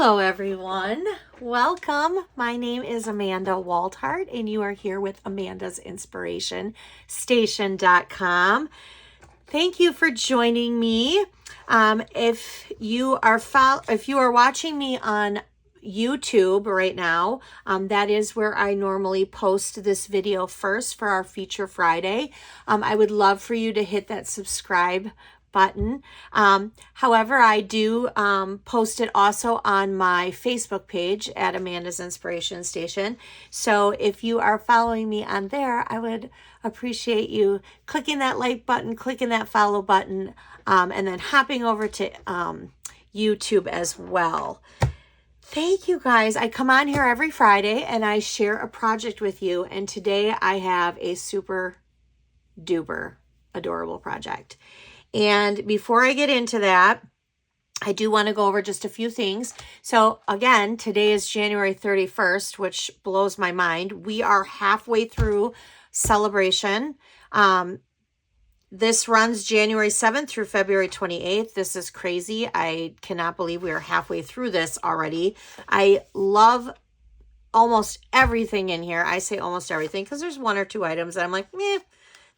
Hello everyone, welcome. My name is Amanda Waldhart and you are here with Amanda's Inspiration Station.com. Thank you for joining me. If you are watching me on YouTube right now, that is where I normally post this video first for our Feature Friday. I would love for you to hit that subscribe button. However, I do post it also on my Facebook page at Amanda's Inspiration Station. So if you are following me on there, I would appreciate you clicking that like button, clicking that follow button, and then hopping over to YouTube as well. Thank you guys. I come on here every Friday and I share a project with you. And today I have a super duper adorable project. And before I get into that, I do want to go over just a few things. So again, today is January 31st, which blows my mind. We are halfway through celebration. This runs January 7th through February 28th. This is crazy. I cannot believe we are halfway through this already. I love almost everything in here. I say almost everything because there's one or two items that I'm like,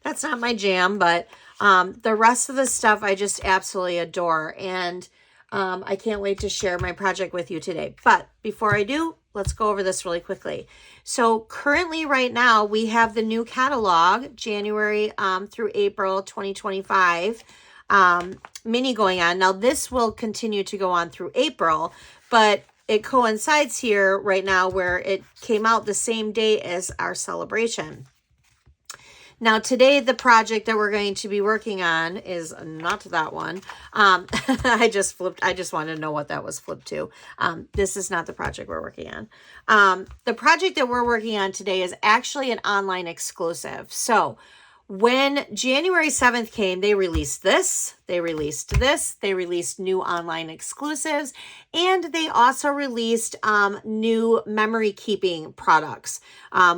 that's not my jam. But the rest of the stuff I just absolutely adore. And I can't wait to share my project with you today. But before I do, let's go over this really quickly. So currently right now, we have the new catalog, January through April 2025 mini going on. Now this will continue to go on through April, but it coincides here right now where it came out the same day as our celebration. Now today, the project that we're going to be working on is not that one. I just wanted to know what that was flipped to. This is not the project we're working on. The project that we're working on today is actually an online exclusive. So when January 7th came, they released this, they released new online exclusives, and they also released new memory keeping products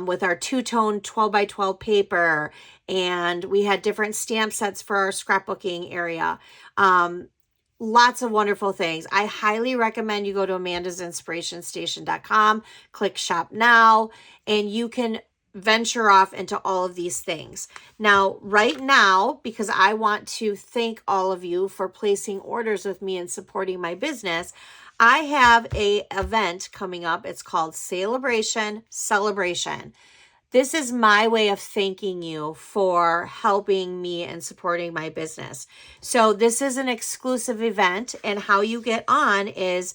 with our two-tone 12x12 paper, and we had different stamp sets for our scrapbooking area. Lots of wonderful things. I highly recommend you go to amandasinspirationstation.com, click shop now, and you can venture off into all of these things. Now, right now, because I want to thank all of you for placing orders with me and supporting my business, I have an event coming up. It's called Celebration. This is my way of thanking you for helping me and supporting my business. So this is an exclusive event, and how you get on is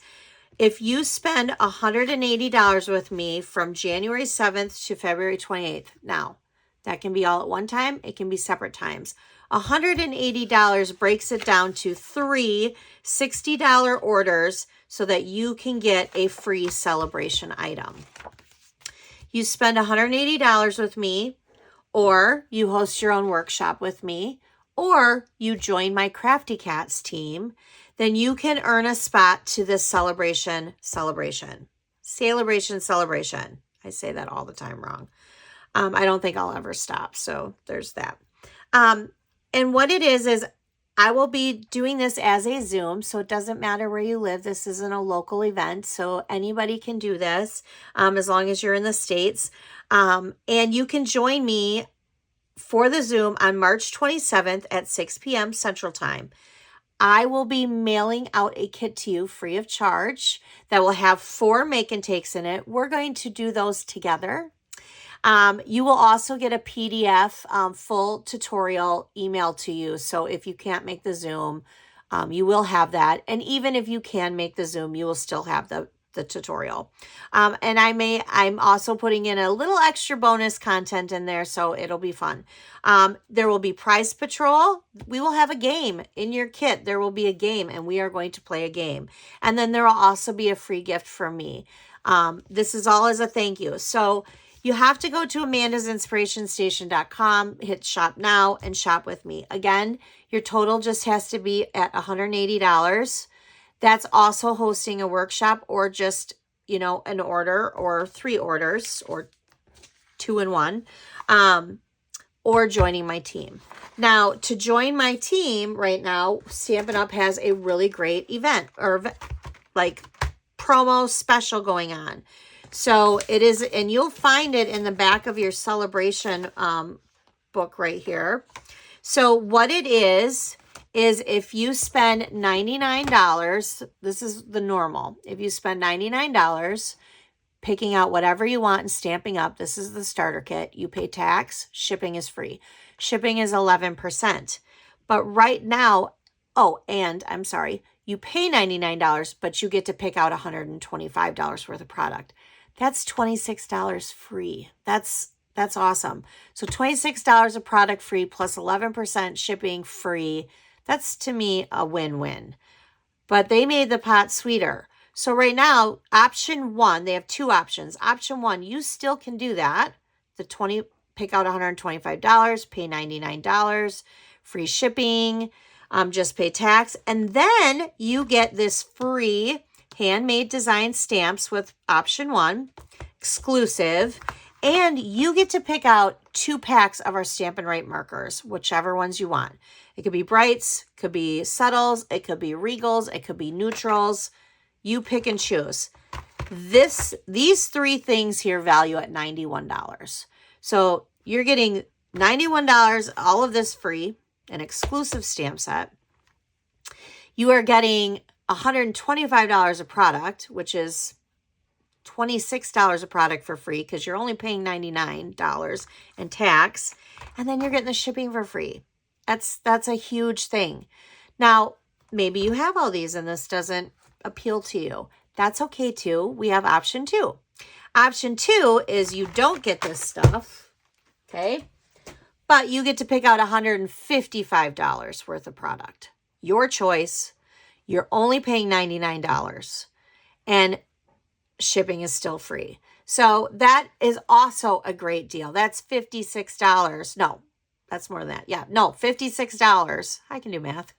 if you spend $180 with me from January 7th to February 28th, now that can be all at one time, it can be separate times. $180 breaks it down to three $60 orders so that you can get a free celebration item. You spend $180 with me, or you host your own workshop with me, or you join my Crafty Cats team, then you can earn a spot to this celebration. I say that all the time wrong. I don't think I'll ever stop. So there's that. And what it is I will be doing this as a Zoom. So it doesn't matter where you live. This isn't a local event. So anybody can do this as long as you're in the States. And you can join me for the Zoom on March 27th at 6 p.m. Central Time. I will be mailing out a kit to you free of charge that will have 4 make and takes in it. We're going to do those together. You will also get a PDF full tutorial emailed to you. So if you can't make the Zoom, you will have that. And even if you can make the Zoom, you will still have the tutorial. And I'm also putting in a little extra bonus content in there, so it'll be fun. There will be prize patrol. We will have a game in your kit. There will be a game, and we are going to play a game. And then there will also be a free gift from me. This is all as a thank you. So you have to go to amandasinspirationstation.com, hit shop now, and shop with me. Again, your total just has to be at $180. That's also hosting a workshop, or just, an order, or 3 orders, or 2 in 1, or joining my team. Now, to join my team right now, Stampin' Up! Has a really great event, or promo special going on. So it is, and you'll find it in the back of your celebration book right here. So what it is if you spend $99, this is the normal. If you spend $99 picking out whatever you want and stamping up, this is the starter kit. You pay tax, shipping is free. Shipping is 11%. But right now, oh, and I'm sorry, you pay $99, but you get to pick out $125 worth of product. That's $26 free. That's awesome. So $26 of product free plus 11% shipping free. That's, to me, a win-win. But they made the pot sweeter. So right now, option 1, they have 2 options. Option 1, you still can do that. Pick out $125, pay $99, free shipping, just pay tax. And then you get this free handmade design stamps with option 1, exclusive. And you get to pick out 2 packs of our Stampin' Write markers, whichever ones you want. It could be brights, could be subtles, it could be regals, it could be neutrals. You pick and choose. These 3 things here value at $91. So you're getting $91, all of this free, an exclusive stamp set. You are getting $125 of product, which is $26 a product for free because you're only paying $99 in tax. And then you're getting the shipping for free. That's a huge thing. Now, maybe you have all these and this doesn't appeal to you. That's okay too. We have option 2. Option 2 is you don't get this stuff, okay? But you get to pick out $155 worth of product. Your choice. You're only paying $99. And shipping is still free. So that is also a great deal. That's $56. No, that's more than that. Yeah, no, $56. I can do math.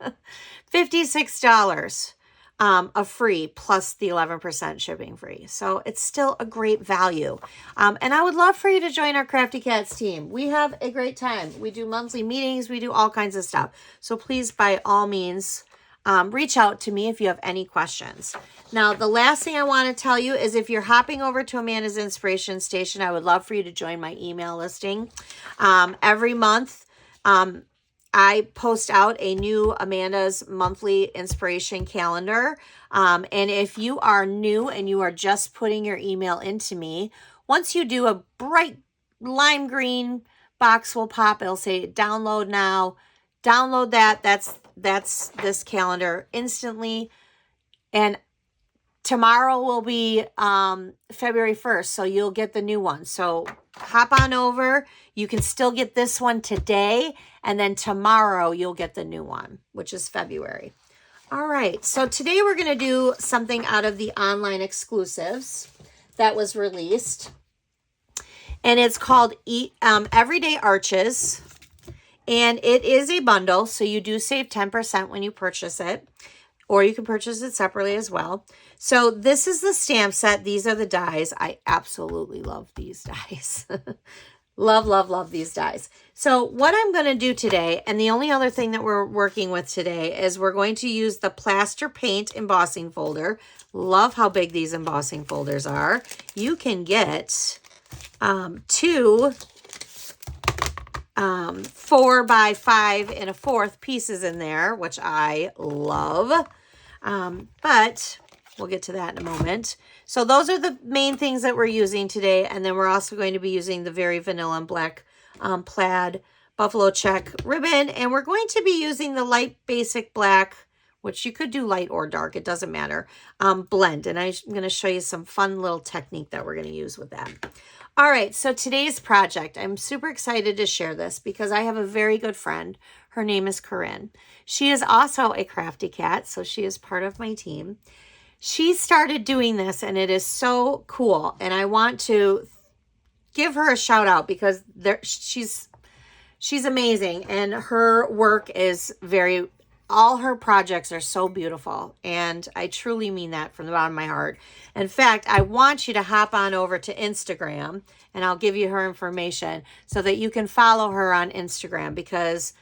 $56 of free plus the 11% shipping free. So it's still a great value. And I would love for you to join our Crafty Cats team. We have a great time. We do monthly meetings. We do all kinds of stuff. So please, by all means, reach out to me if you have any questions. Now, the last thing I want to tell you is if you're hopping over to Amanda's Inspiration Station, I would love for you to join my email listing. Every month, I post out a new Amanda's monthly inspiration calendar. And if you are new and you are just putting your email into me, once you do, a bright lime green box will pop. It'll say download now. Download that. That's this calendar instantly. And tomorrow will be February 1st, so you'll get the new one. So hop on over. You can still get this one today, and then tomorrow you'll get the new one, which is February. All right, so today we're going to do something out of the online exclusives that was released. And it's called Everyday Arches. And it is a bundle, so you do save 10% when you purchase it. Or you can purchase it separately as well. So this is the stamp set. These are the dies. I absolutely love these dies. Love, love, love these dies. So what I'm going to do today, and the only other thing that we're working with today, is we're going to use the plaster paint embossing folder. Love how big these embossing folders are. You can get 2 4x5 and 1/4 pieces in there, which I love. But we'll get to that in a moment. So those are the main things that we're using today. And then we're also going to be using the very vanilla and black plaid buffalo check ribbon. And we're going to be using the light basic black, which you could do light or dark, it doesn't matter, blend. And I'm going to show you some fun little technique that we're going to use with that. All right, so today's project, I'm super excited to share this because I have a very good friend. Her name is Corinne. She is also a crafty cat, so she is part of my team. She started doing this, and it is so cool. And I want to give her a shout out because she's amazing, and her work is all her projects are so beautiful, and I truly mean that from the bottom of my heart. In fact, I want you to hop on over to Instagram, and I'll give you her information so that you can follow her on Instagram, because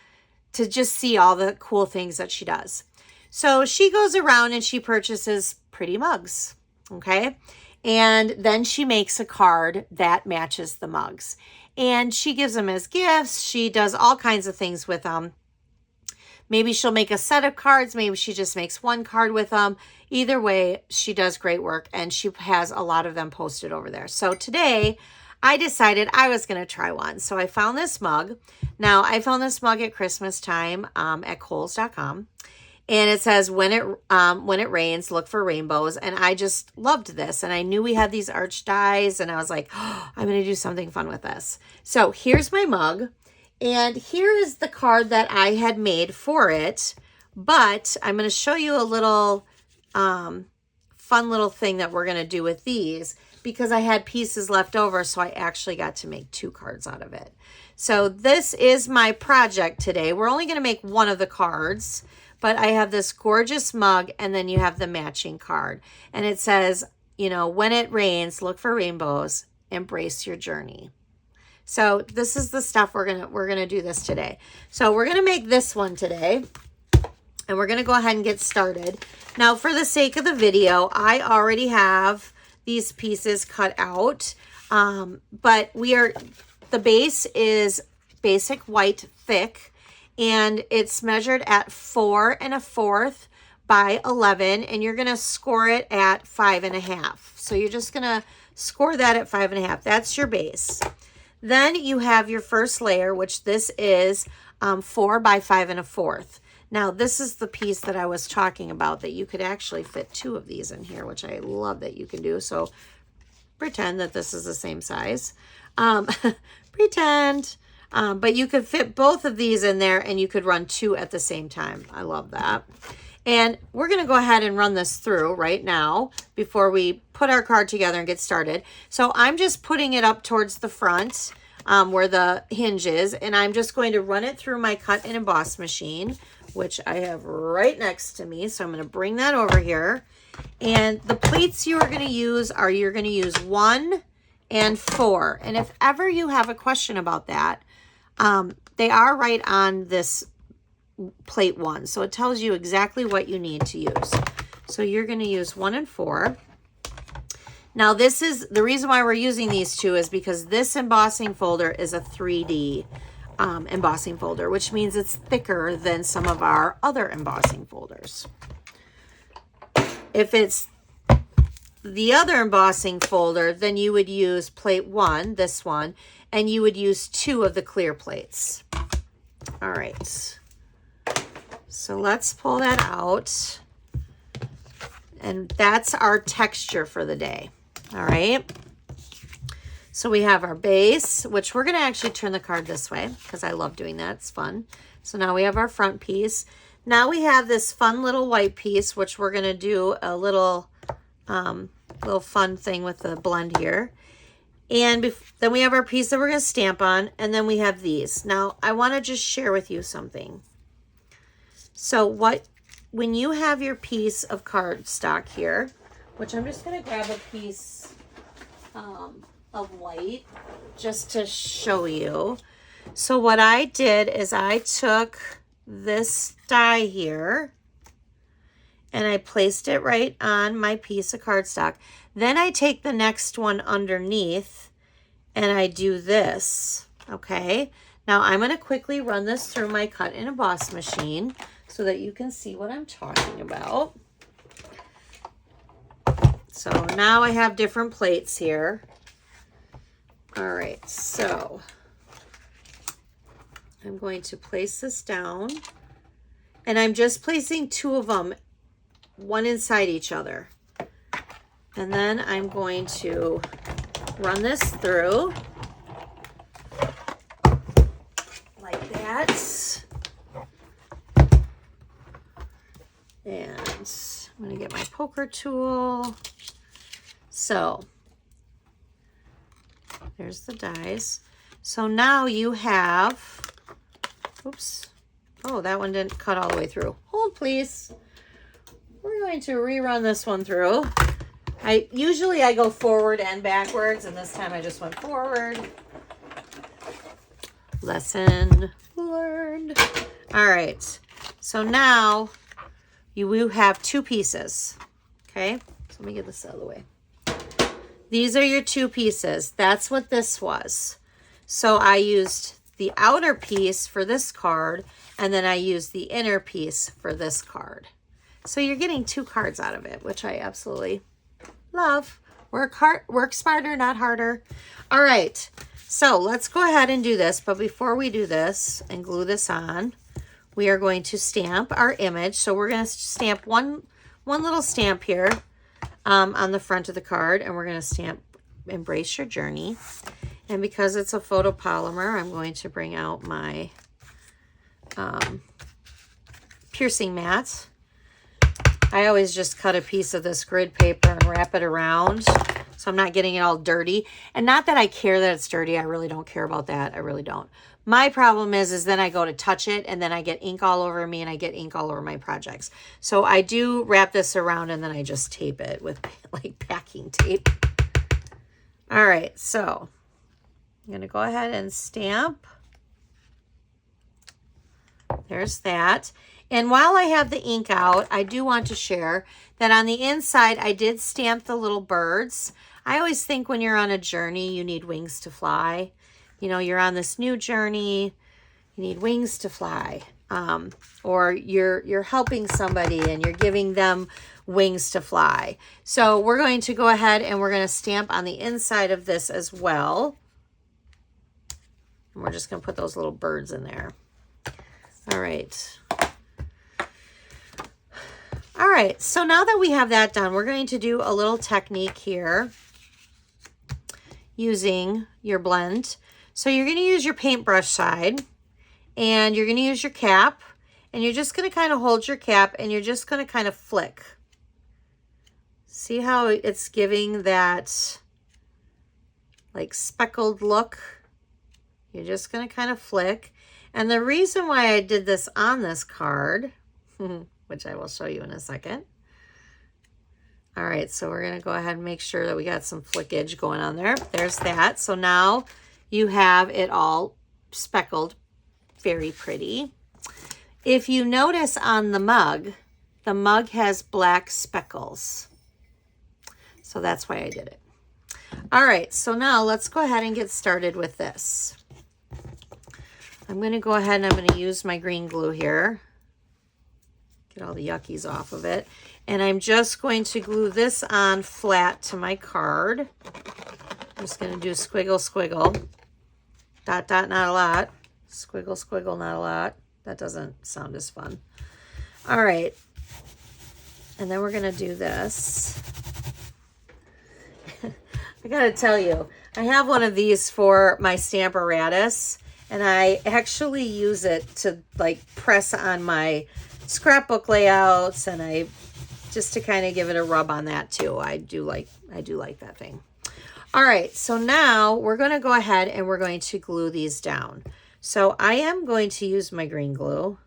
to just see all the cool things that she does. So she goes around and she purchases pretty mugs. Okay. And then she makes a card that matches the mugs. And she gives them as gifts. She does all kinds of things with them. Maybe she'll make a set of cards. Maybe she just makes one card with them. Either way, she does great work, and she has a lot of them posted over there. So today, I decided I was going to try one. So I found this mug. Now, I found this mug at Christmas time at Kohls.com. And it says, when it rains, look for rainbows. And I just loved this. And I knew we had these arch dies. And I was like, oh, I'm going to do something fun with this. So here's my mug. And here is the card that I had made for it. But I'm going to show you a little fun little thing that we're going to do with these. Because I had pieces left over. So I actually got to make 2 cards out of it. So this is my project today. We're only going to make one of the cards. But I have this gorgeous mug, and then you have the matching card. And it says, you know, when it rains, look for rainbows, embrace your journey. So this is the stuff we're gonna do this today. So we're gonna make this one today, and we're gonna go ahead and get started. Now, for the sake of the video, I already have these pieces cut out, but the base is basic white thick. And it's measured at 4 1/4 by 11, and you're going to score it at 5 1/2. So you're just going to score that at 5 1/2. That's your base. Then you have your first layer, which this is 4 by 5 1/4. Now, this is the piece that I was talking about, that you could actually fit 2 of these in here, which I love that you can do. So pretend that this is the same size. Pretend. But you could fit both of these in there, and you could run 2 at the same time. I love that. And we're going to go ahead and run this through right now before we put our card together and get started. So I'm just putting it up towards the front where the hinge is, and I'm just going to run it through my cut and emboss machine, which I have right next to me. So I'm going to bring that over here. And the plates you are going to use are, you're going to use 1 and 4. And if ever you have a question about that, they are right on this plate 1. So it tells you exactly what you need to use. So you're going to use 1 and 4. Now, this is the reason why we're using these 2 is because this embossing folder is a 3D embossing folder, which means it's thicker than some of our other embossing folders. If it's the other embossing folder, then you would use plate 1, this one, and you would use 2 of the clear plates. All right. So let's pull that out. And that's our texture for the day. All right. So we have our base, which we're going to actually turn the card this way because I love doing that. It's fun. So now we have our front piece. Now we have this fun little white piece, which we're going to do a little fun thing with the blend here. And then we have our piece that we're going to stamp on, and then we have these. Now, I want to just share with you something. So when you have your piece of cardstock here, which I'm just going to grab a piece of white just to show you. So what I did is I took this die here, and I placed it right on my piece of cardstock. Then I take the next one underneath and I do this, okay? Now I'm going to quickly run this through my cut and emboss machine so that you can see what I'm talking about. So now I have different plates here. All right, so I'm going to place this down, and I'm just placing 2 of them, one inside each other. And then I'm going to run this through like that. And I'm going to get my poker tool. So there's the dies. So now you have, oops. Oh, that one didn't cut all the way through. Hold, please. We're going to rerun this one through. Usually I go forward and backwards, and this time I just went forward. Lesson learned. All right. So now you will have 2 pieces. Okay, so let me get this out of the way. These are your 2 pieces. That's what this was. So I used the outer piece for this card, and then I used the inner piece for this card. So you're getting 2 cards out of it, which I absolutely love. Work smarter, not harder. All right, so let's go ahead and do this. But before we do this and glue this on, we are going to stamp our image. So we're going to stamp one little stamp here on the front of the card, and we're going to stamp Embrace Your Journey. And because it's a photopolymer, I'm going to bring out my piercing mat. I always just cut a piece of this grid paper and wrap it around so I'm not getting it all dirty. And not that I care that it's dirty. I really don't care about that. I really don't. My problem is then I go to touch it and then I get ink all over me and I get ink all over my projects. So I do wrap this around and then I just tape it with like packing tape. All right, so I'm going to go ahead and stamp. There's that. And while I have the ink out, I do want to share that on the inside, I did stamp the little birds. I always think when you're on a journey, you need wings to fly. You know, you're on this new journey, you need wings to fly. Or you're helping somebody and you're giving them wings to fly. So we're going to go ahead and we're going to stamp on the inside of this as well. And we're just going to put those little birds in there. All right. All right, so now that we have that done, we're going to do a little technique here using your blend. So you're going to use your paintbrush side and you're going to use your cap and you're just going to kind of hold your cap and you're just going to kind of flick. See how it's giving that like speckled look? You're just going to kind of flick. And the reason why I did this on this card, which I will show you in a second. All right, so we're going to go ahead and make sure that we got some flickage going on there. There's that. So now you have it all speckled, very pretty. If you notice on the mug has black speckles. So that's why I did it. All right, so now let's go ahead and get started with this. I'm going to go ahead and I'm going to use my green glue here. Get all the yuckies off of it. And I'm just going to glue this on flat to my card. I'm just going to do squiggle, squiggle. Dot, dot, not a lot. Squiggle, squiggle, not a lot. That doesn't sound as fun. All right. And then we're going to do this. I got to tell you, I have one of these for my Stamparatus. And I actually use it to like press on my scrapbook layouts, and I just to kind of give it a rub on that too. I do like that thing. All right, so now we're going to go ahead and we're going to glue these down. So I am going to use my green glue.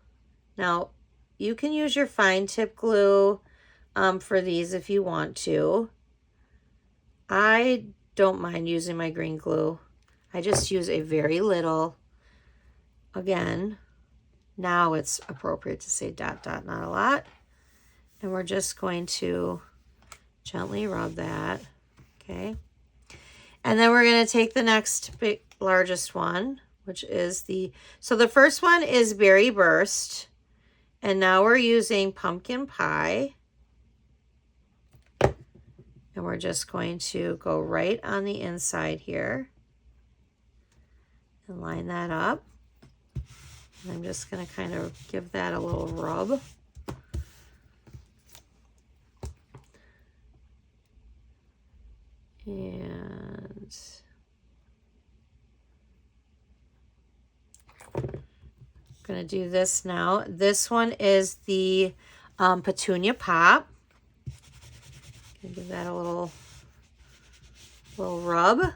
Now you can use your fine tip glue for these if you want to. I don't mind using my green glue. I just use a very little. Again, now it's appropriate to say dot, dot, not a lot. And we're just going to gently rub that, okay? And then we're going to take the next largest one, which is so the first one is Berry Burst. And now we're using Pumpkin Pie. And we're just going to go right on the inside here and line that up. And I'm just going to kind of give that a little rub. And I'm going to do this now. This one is the Petunia Pop. Give that a little rub.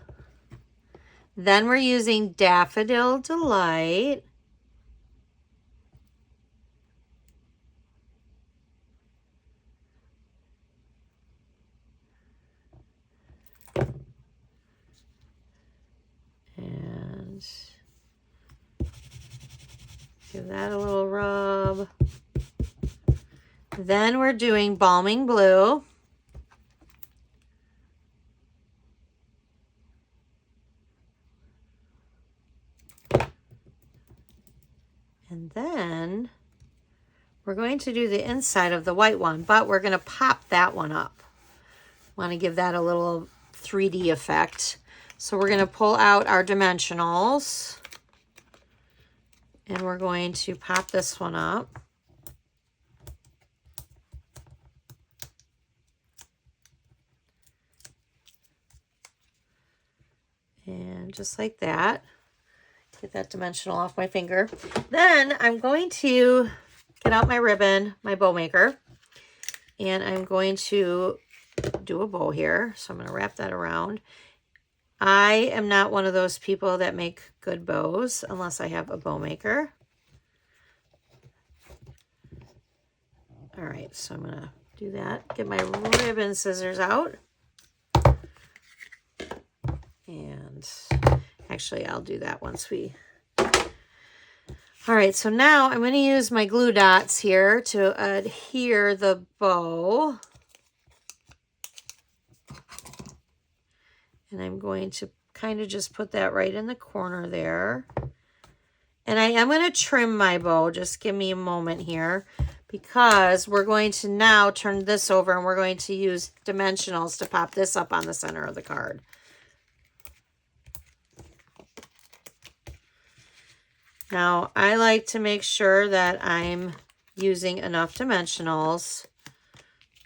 Then we're using Daffodil Delight. And give that a little rub. Then we're doing Balming Blue. then we're going to do the inside of the white one, but we're going to pop that one up. Want to give that a little 3D effect. So we're going to pull out our dimensionals, and we're going to pop this one up. And just like that, get that dimensional off my finger. Then I'm going to get out my ribbon, my bow maker, and I'm going to do a bow here. So I'm going to wrap that around. I am not one of those people that make good bows unless I have a bow maker. All right, so I'm going to do that. Get my ribbon scissors out. And actually, I'll do that once we... All right, so now I'm going to use my glue dots here to adhere the bow. And I'm going to kind of just put that right in the corner there. And I am going to trim my bow. Just give me a moment here, because we're going to now turn this over and we're going to use dimensionals to pop this up on the center of the card. Now, I like to make sure that I'm using enough dimensionals,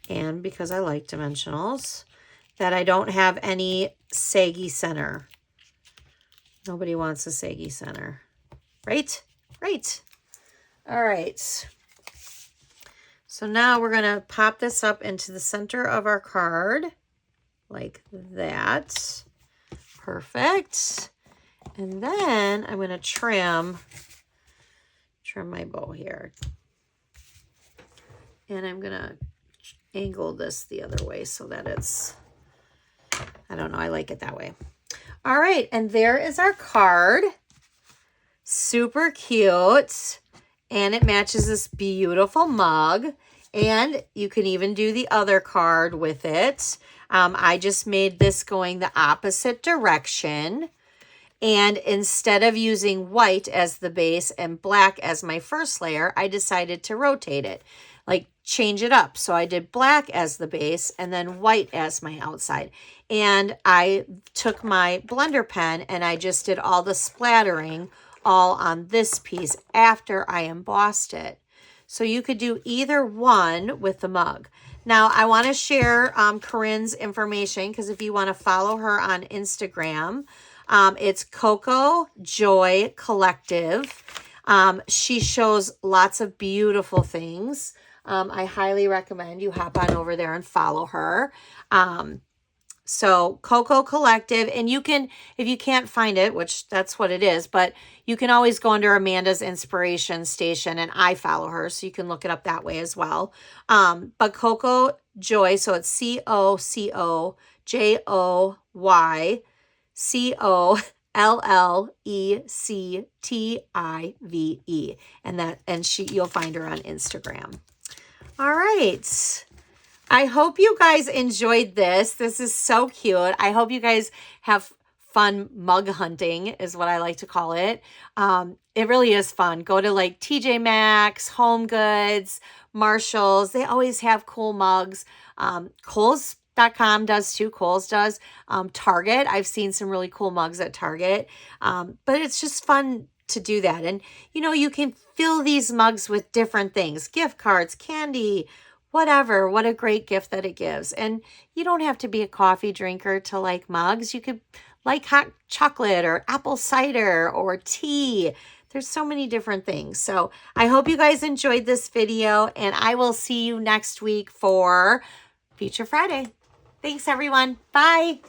and because I like dimensionals, that I don't have any saggy center. Nobody wants a saggy center, right? Right. All right. So now we're going to pop this up into the center of our card like that. Perfect. And then I'm going to trim my bow here. And I'm going to angle this the other way so that it's, I don't know, I like it that way. All right, and there is our card. Super cute. And it matches this beautiful mug. And you can even do the other card with it. I just made this going the opposite direction. And instead of using white as the base and black as my first layer, I decided to rotate it, like change it up. So I did black as the base and then white as my outside. And I took my blender pen and I just did all the splattering all on this piece after I embossed it. So you could do either one with the mug. Now, I want to share Corinne's information, because if you want to follow her on Instagram, it's Coco Joy Collective. She shows lots of beautiful things. I highly recommend you hop on over there and follow her. So Coco Collective, and you can, if you can't find it, which that's what it is, but you can always go under Amanda's Inspiration Station, and I follow her, so you can look it up that way as well. But Coco Joy, so it's COCOJOY. COLLECTIVE, and you'll find her on Instagram. All right. I hope you guys enjoyed this. This is so cute. I hope you guys have fun mug hunting, is what I like to call it. It really is fun. Go to like TJ Maxx, Home Goods, Marshalls. They always have cool mugs. Kohl's.com does too. Kohl's does. Target, I've seen some really cool mugs at Target. But it's just fun to do that. And, you know, you can fill these mugs with different things. Gift cards, candy, whatever. What a great gift that it gives. And you don't have to be a coffee drinker to like mugs. You could like hot chocolate or apple cider or tea. There's so many different things. So I hope you guys enjoyed this video, and I will see you next week for Feature Friday. Thanks, everyone. Bye.